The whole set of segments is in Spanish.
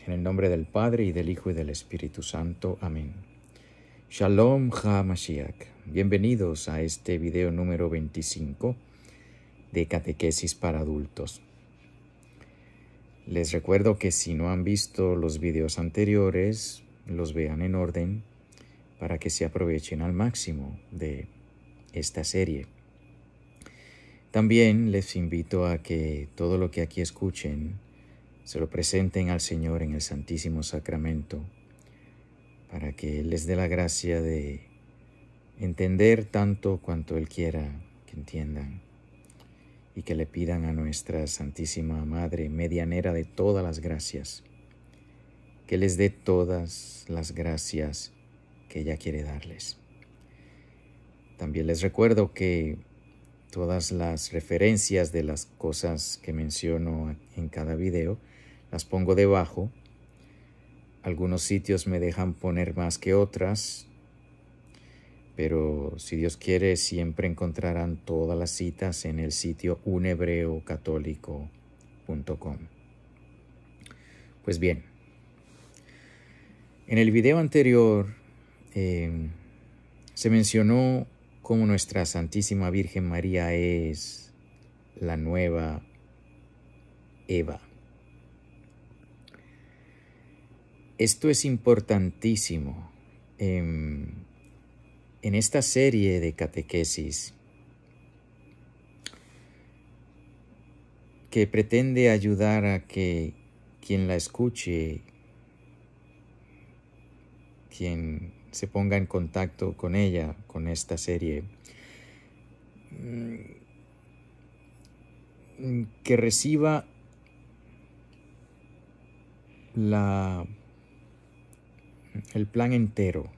En el nombre del Padre, y del Hijo, y del Espíritu Santo. Amén. Shalom HaMashiach. Bienvenidos a este video número 25 de Catequesis para Adultos. Les recuerdo que si no han visto los videos anteriores, los vean en orden para que se aprovechen al máximo de esta serie. También les invito a que todo lo que aquí escuchen se lo presenten al Señor en el Santísimo Sacramento, para que Él les dé la gracia de entender tanto cuanto Él quiera que entiendan, y que le pidan a nuestra Santísima Madre, medianera de todas las gracias, que les dé todas las gracias que ella quiere darles. También les recuerdo que todas las referencias de las cosas que menciono en cada video las pongo debajo. Algunos sitios me dejan poner más que otras, pero si Dios quiere siempre encontrarán todas las citas en el sitio unhebreocatólico.com. Pues bien, en el video anterior se mencionó cómo nuestra Santísima Virgen María es la nueva Eva. Esto es importantísimo. En esta serie de catequesis que pretende ayudar a que quien la escuche, quien se ponga en contacto con ella, con esta serie, que reciba el plan entero,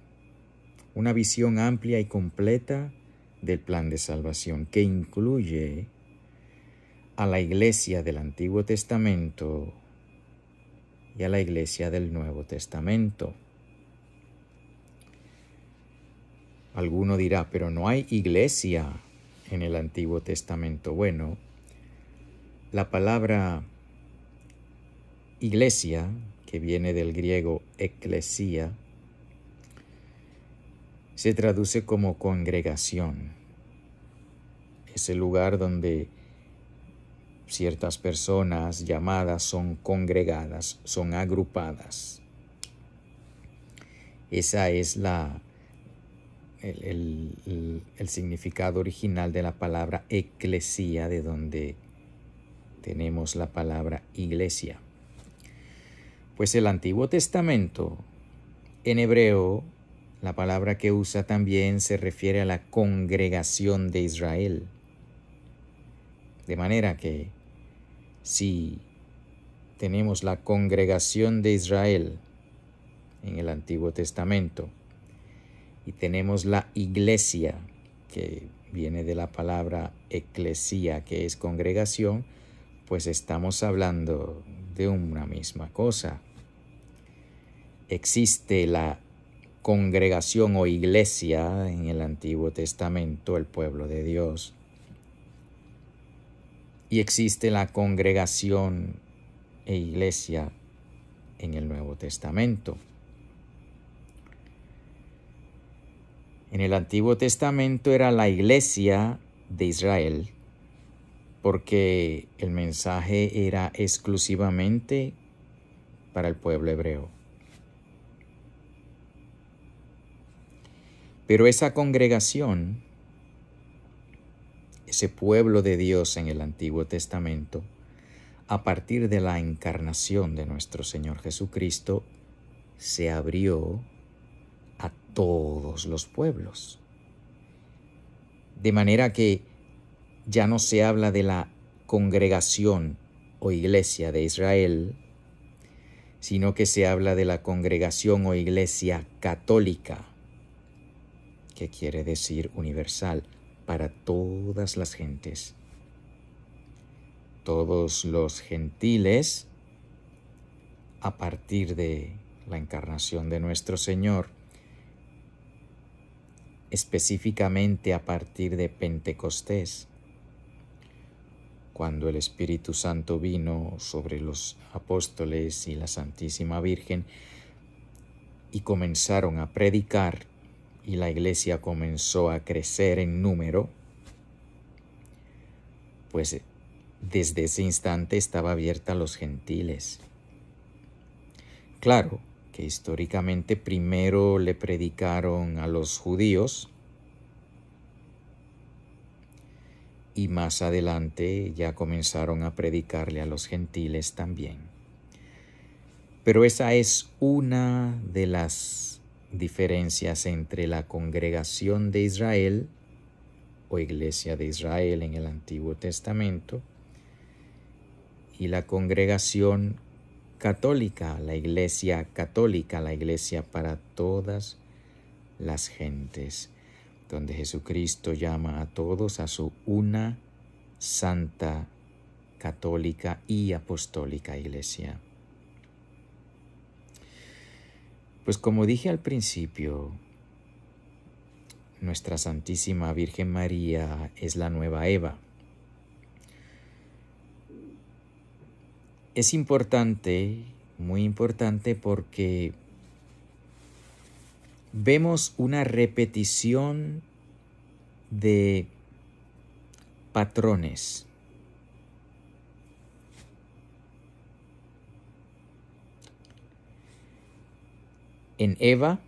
una visión amplia y completa del plan de salvación, que incluye a la Iglesia del Antiguo Testamento y a la Iglesia del Nuevo Testamento. Alguno dirá, pero no hay iglesia en el Antiguo Testamento. Bueno, la palabra iglesia, que viene del griego eklesia, se traduce como congregación. Es el lugar donde ciertas personas llamadas son congregadas, son agrupadas. Esa es el significado original de la palabra eclesia, de donde tenemos la palabra iglesia. Pues el Antiguo Testamento, en hebreo, la palabra que usa también se refiere a la congregación de Israel. De manera que si tenemos la congregación de Israel en el Antiguo Testamento y tenemos la iglesia, que viene de la palabra eclesia, que es congregación, pues estamos hablando de una misma cosa. Existe la congregación o iglesia en el Antiguo Testamento, el pueblo de Dios, y existe la congregación e iglesia en el Nuevo Testamento. En el Antiguo Testamento era la iglesia de Israel, porque el mensaje era exclusivamente para el pueblo hebreo. Pero esa congregación, ese pueblo de Dios en el Antiguo Testamento, a partir de la encarnación de nuestro Señor Jesucristo, se abrió a todos los pueblos. De manera que ya no se habla de la congregación o iglesia de Israel, sino que se habla de la congregación o iglesia católica, que quiere decir universal, para todas las gentes. Todos los gentiles, a partir de la encarnación de nuestro Señor, específicamente a partir de Pentecostés, cuando el Espíritu Santo vino sobre los apóstoles y la Santísima Virgen y comenzaron a predicar y la iglesia comenzó a crecer en número, pues desde ese instante estaba abierta a los gentiles. Claro que históricamente primero le predicaron a los judíos y más adelante ya comenzaron a predicarle a los gentiles también. Pero esa es una de las diferencias entre la congregación de Israel o Iglesia de Israel en el Antiguo Testamento y la congregación católica, la Iglesia católica, la Iglesia para todas las gentes, donde Jesucristo llama a todos a su una santa, católica y apostólica Iglesia. Pues como dije al principio, nuestra Santísima Virgen María es la nueva Eva. Es importante, muy importante, porque vemos una repetición de patrones. En Eva,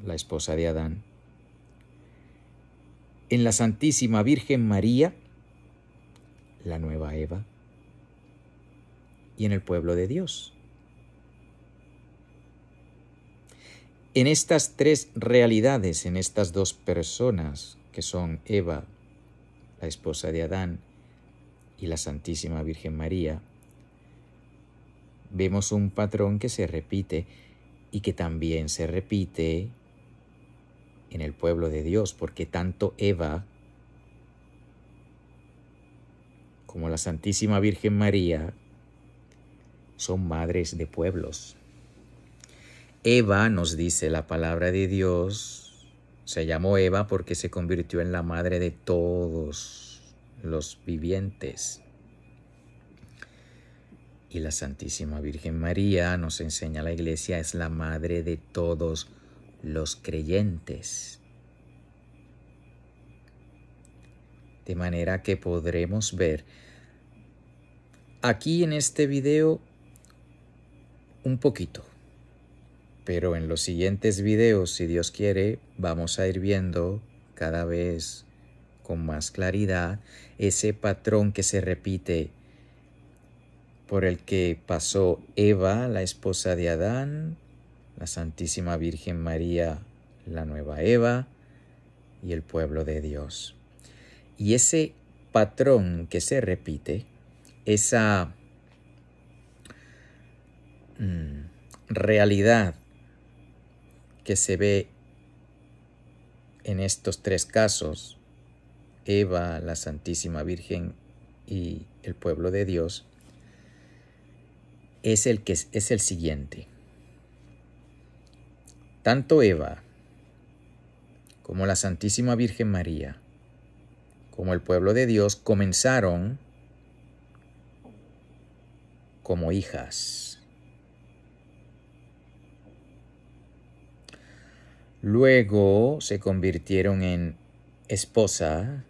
la esposa de Adán, en la Santísima Virgen María, la nueva Eva, y en el pueblo de Dios. En estas tres realidades, en estas dos personas que son Eva, la esposa de Adán, y la Santísima Virgen María, vemos un patrón que se repite y que también se repite en el pueblo de Dios, porque tanto Eva como la Santísima Virgen María son madres de pueblos. Eva, nos dice la palabra de Dios, se llamó Eva porque se convirtió en la madre de todos los vivientes. Y la Santísima Virgen María, nos enseña la Iglesia, es la madre de todos los creyentes. De manera que podremos ver aquí en este video un poquito, pero en los siguientes videos, si Dios quiere, vamos a ir viendo cada vez con más claridad ese patrón que se repite por el que pasó Eva, la esposa de Adán, la Santísima Virgen María, la nueva Eva, y el pueblo de Dios. Y ese patrón que se repite, esa realidad que se ve en estos tres casos, Eva, la Santísima Virgen y el pueblo de Dios, es el siguiente. Tanto Eva como la Santísima Virgen María como el pueblo de Dios comenzaron como hijas. Luego se convirtieron en esposa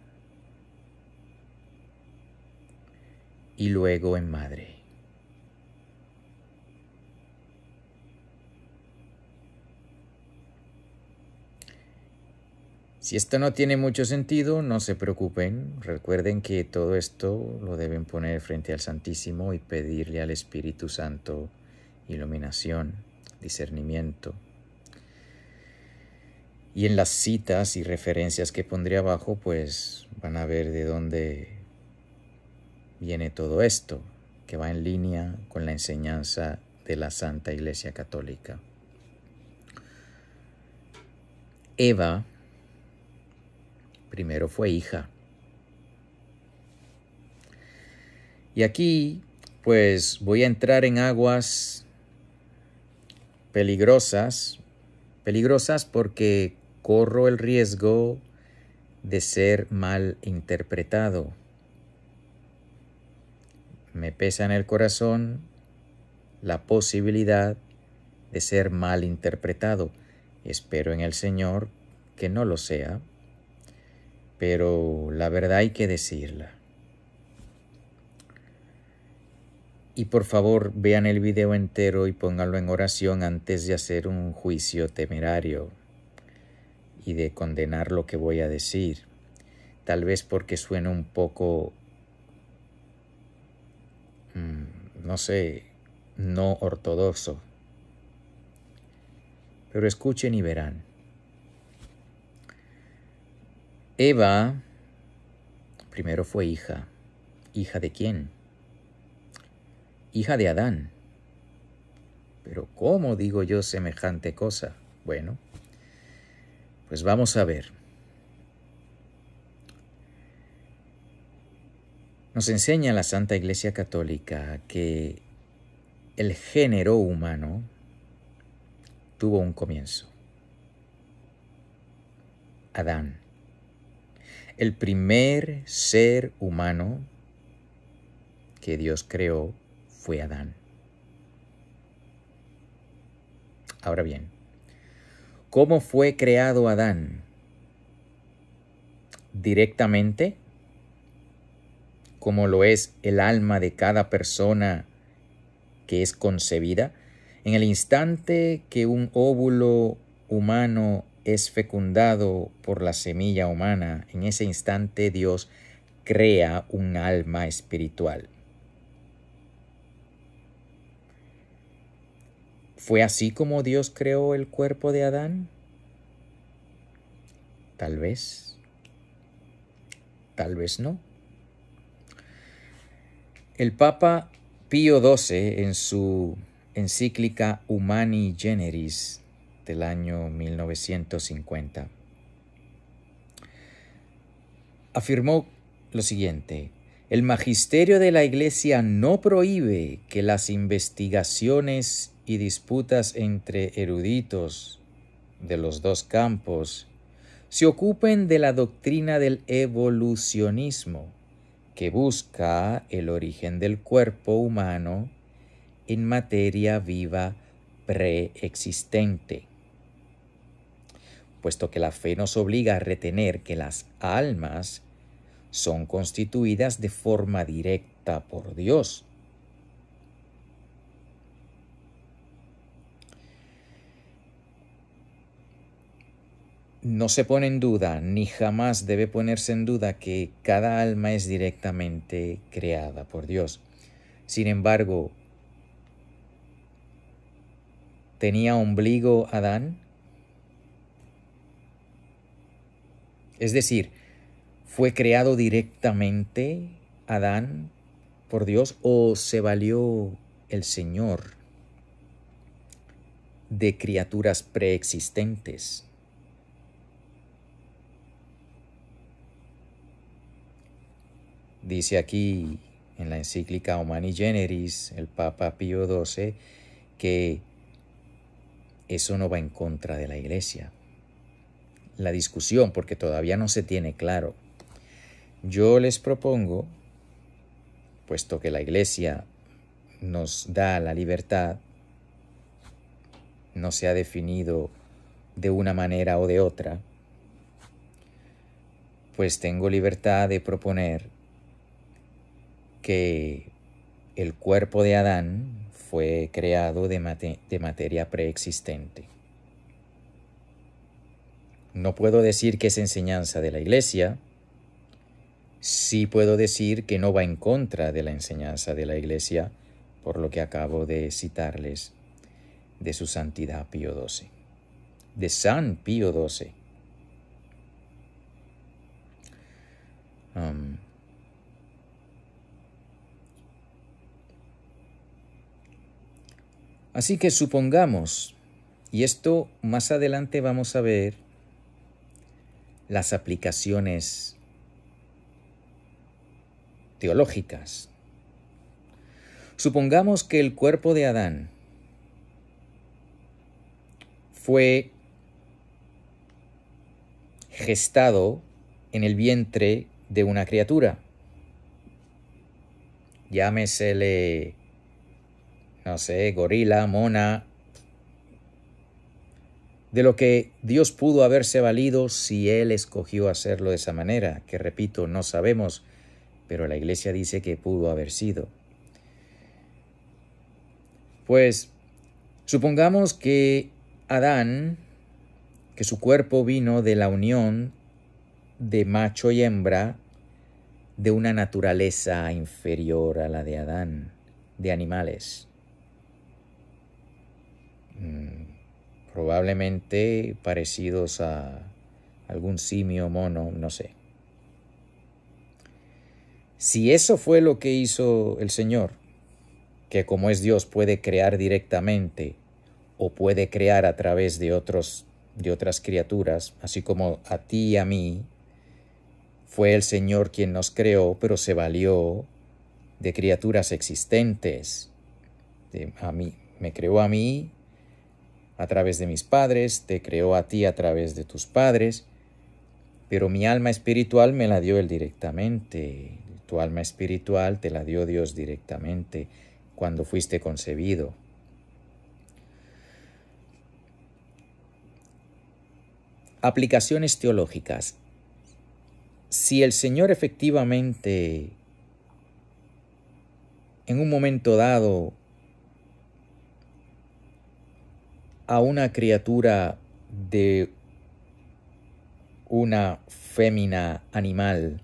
y luego en madre. Si esto no tiene mucho sentido, no se preocupen. Recuerden que todo esto lo deben poner frente al Santísimo y pedirle al Espíritu Santo iluminación, discernimiento. Y en las citas y referencias que pondré abajo, pues van a ver de dónde viene todo esto, que va en línea con la enseñanza de la Santa Iglesia Católica. Eva primero fue hija. Y aquí, pues voy a entrar en aguas peligrosas porque corro el riesgo de ser mal interpretado. Me pesa en el corazón la posibilidad de ser mal interpretado. Espero en el Señor que no lo sea, pero la verdad hay que decirla. Y por favor vean el video entero y pónganlo en oración antes de hacer un juicio temerario y de condenar lo que voy a decir. Tal vez porque suena un poco, no sé, no ortodoxo. Pero escuchen y verán. Eva primero fue hija. ¿Hija de quién? Hija de Adán. Pero ¿cómo digo yo semejante cosa? Bueno, pues vamos a ver. Nos enseña la Santa Iglesia Católica que el género humano tuvo un comienzo. Adán. El primer ser humano que Dios creó fue Adán. Ahora bien, ¿cómo fue creado Adán? Directamente, como lo es el alma de cada persona que es concebida, en el instante que un óvulo humano es fecundado por la semilla humana, en ese instante Dios crea un alma espiritual. ¿Fue así como Dios creó el cuerpo de Adán? Tal vez no. El Papa Pío XII, en su encíclica Humani Generis del año 1950, afirmó lo siguiente: el magisterio de la Iglesia no prohíbe que las investigaciones y disputas entre eruditos de los dos campos se ocupen de la doctrina del evolucionismo, que busca el origen del cuerpo humano en materia viva preexistente, puesto que la fe nos obliga a retener que las almas son constituidas de forma directa por Dios. No se pone en duda, ni jamás debe ponerse en duda, que cada alma es directamente creada por Dios. Sin embargo, ¿tenía ombligo Adán? Es decir, ¿fue creado directamente Adán por Dios o se valió el Señor de criaturas preexistentes? Dice aquí en la encíclica Humani Generis el Papa Pío XII que eso no va en contra de la Iglesia. La discusión, porque todavía no se tiene claro. Yo les propongo, puesto que la Iglesia nos da la libertad, no se ha definido de una manera o de otra, pues tengo libertad de proponer que el cuerpo de Adán fue creado de materia preexistente. No puedo decir que es enseñanza de la Iglesia, sí puedo decir que no va en contra de la enseñanza de la Iglesia, por lo que acabo de citarles de su santidad Pío XII, de San Pío XII. Así que supongamos, y esto más adelante vamos a ver las aplicaciones teológicas. Supongamos que el cuerpo de Adán fue gestado en el vientre de una criatura. Llámesele, no sé, gorila, mona, de lo que Dios pudo haberse valido si Él escogió hacerlo de esa manera, que repito, no sabemos, pero la Iglesia dice que pudo haber sido. Pues supongamos que Adán, que su cuerpo vino de la unión de macho y hembra, de una naturaleza inferior a la de Adán, de animales. Probablemente parecidos a algún simio, mono, no sé. Si eso fue lo que hizo el Señor, que como es Dios puede crear directamente o puede crear a través de otras criaturas, así como a ti y a mí, fue el Señor quien nos creó, pero se valió de criaturas existentes. Me creó a mí a través de mis padres, te creó a ti a través de tus padres, pero mi alma espiritual me la dio Él directamente. Tu alma espiritual te la dio Dios directamente cuando fuiste concebido. Aplicaciones teológicas. Si el Señor efectivamente en un momento dado a una criatura de una fémina animal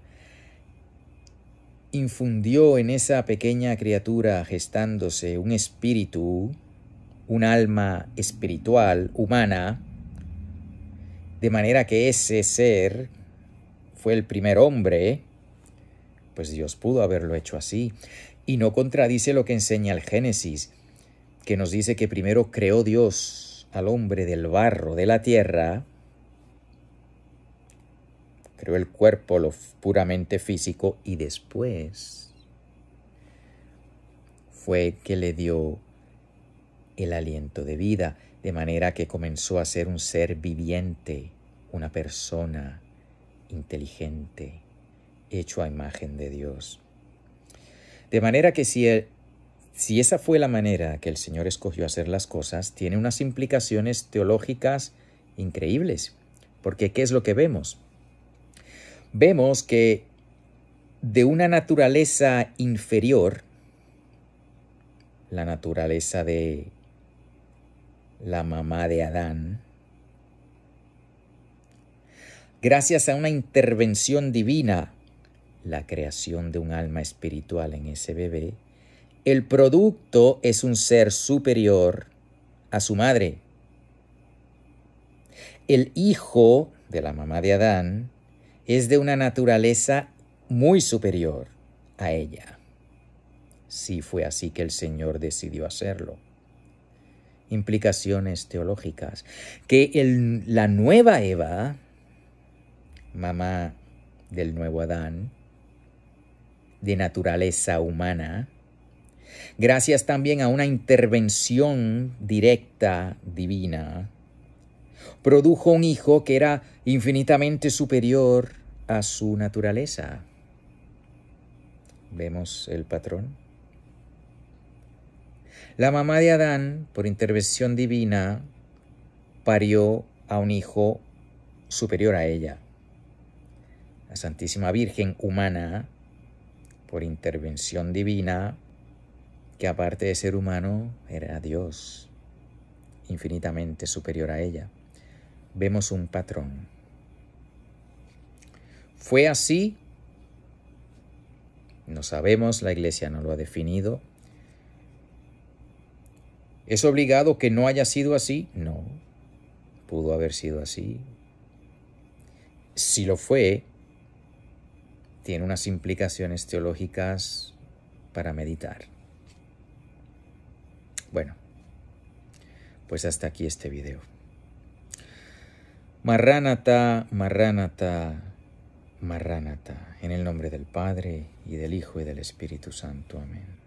infundió en esa pequeña criatura gestándose un espíritu, un alma espiritual, humana, de manera que ese ser fue el primer hombre, pues Dios pudo haberlo hecho así. Y no contradice lo que enseña el Génesis, que nos dice que primero creó Dios al hombre del barro de la tierra, creó el cuerpo, lo puramente físico, y después fue que le dio el aliento de vida, de manera que comenzó a ser un ser viviente, una persona inteligente, hecho a imagen de Dios. De manera que si esa fue la manera que el Señor escogió hacer las cosas, tiene unas implicaciones teológicas increíbles. Porque ¿qué es lo que vemos? Vemos que de una naturaleza inferior, la naturaleza de la mamá de Adán, gracias a una intervención divina, la creación de un alma espiritual en ese bebé, el producto es un ser superior a su madre. El hijo de la mamá de Adán es de una naturaleza muy superior a ella. Sí fue así que el Señor decidió hacerlo. Implicaciones teológicas. Que la nueva Eva, mamá del nuevo Adán, de naturaleza humana, gracias también a una intervención directa divina, produjo un hijo que era infinitamente superior a su naturaleza. ¿Vemos el patrón? La mamá de Adán, por intervención divina, parió a un hijo superior a ella. La Santísima Virgen humana, por intervención divina, que aparte de ser humano, era Dios, infinitamente superior a ella. Vemos un patrón. ¿Fue así? No sabemos, la Iglesia no lo ha definido. ¿Es obligado que no haya sido así? No, pudo haber sido así. Si lo fue, tiene unas implicaciones teológicas para meditar. Bueno, pues hasta aquí este video. Marránata, Marránata, Marránata, en el nombre del Padre, y del Hijo, y del Espíritu Santo. Amén.